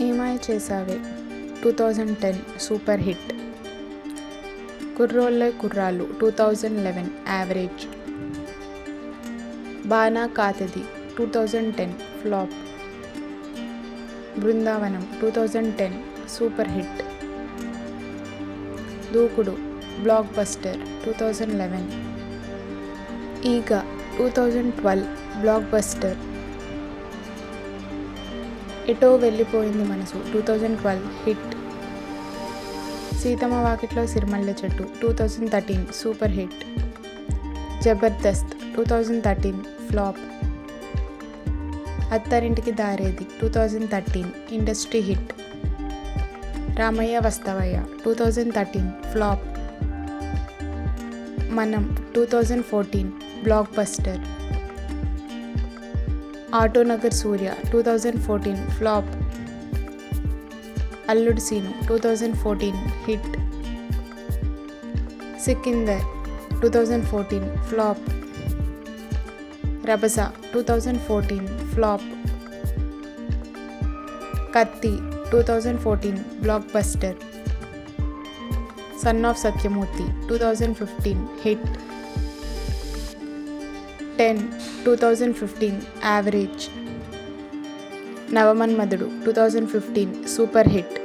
ఏమాయ చేసావే 2010 super hit. Kurrolle Kurrallu 2011 average. బానా కాతది 2010 flop. Brindavanam 2010 super hit. Dookudu blockbuster 2011. Eega 2012 block buster. ఎటో వెళ్ళిపోయింది మనసు 2012 హిట్. సీతమ్మ వాకిట్లో సిరిమల్లె చెట్టు 2013 సూపర్ హిట్. జబర్దస్త్ 2013 ఫ్లాప్. అత్తారింటికి దారేది 2013 industry hit. Ramayya Vasthavayya 2013 flop. Manam 2014 blockbuster. Autonagar Surya 2014 flop. Alludu Seenu 2014 hit. Sikindar 2014 flop. Rabhasa 2014 flop. Kaththi 2014 blockbuster. Son of Satyamurthy 2015 hit. 10 2015 average. Navamanmadhudu 2015 super hit.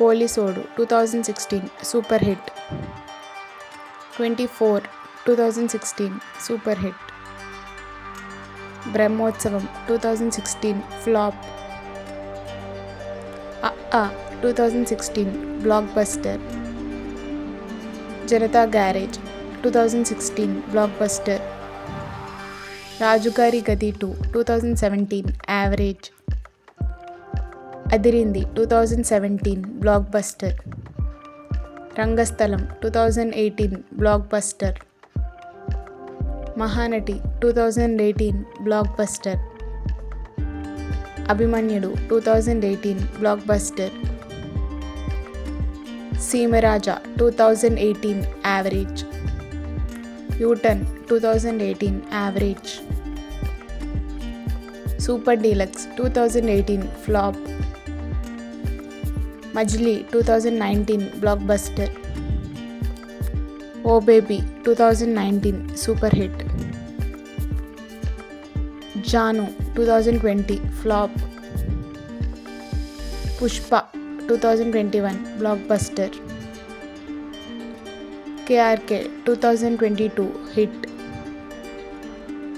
పోలీసోడు 2016 super hit. 24 2016 super hit. Brahmotsavam 2016 flop. 2016 blockbuster. Janatha garage 2016 block buster. Raju Gari Gadhi 2 2017 average. Adirindi 2017 blockbuster. Rangasthalam 2018 blockbuster. Mahanati 2018 blockbuster. Abhimanyudu 2018 blockbuster. Seemaraja 2018 average. U turn 2018 average. Super deluxe 2018 flop. Majili 2019 blockbuster. Oh baby 2019 super hit. Jaanu 2020 flop. Pushpa 2021 blockbuster. KRK 2022 hit.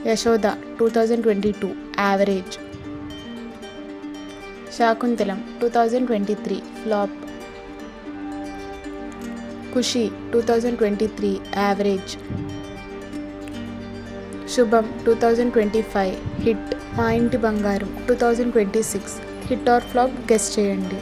Yashoda 2022 average. Shaakuntalam 2023 flop. Kushi 2023 average. Subham 2025 hit. మా ఇంటి బంగారం 2026 hit or flop guess చేయండి.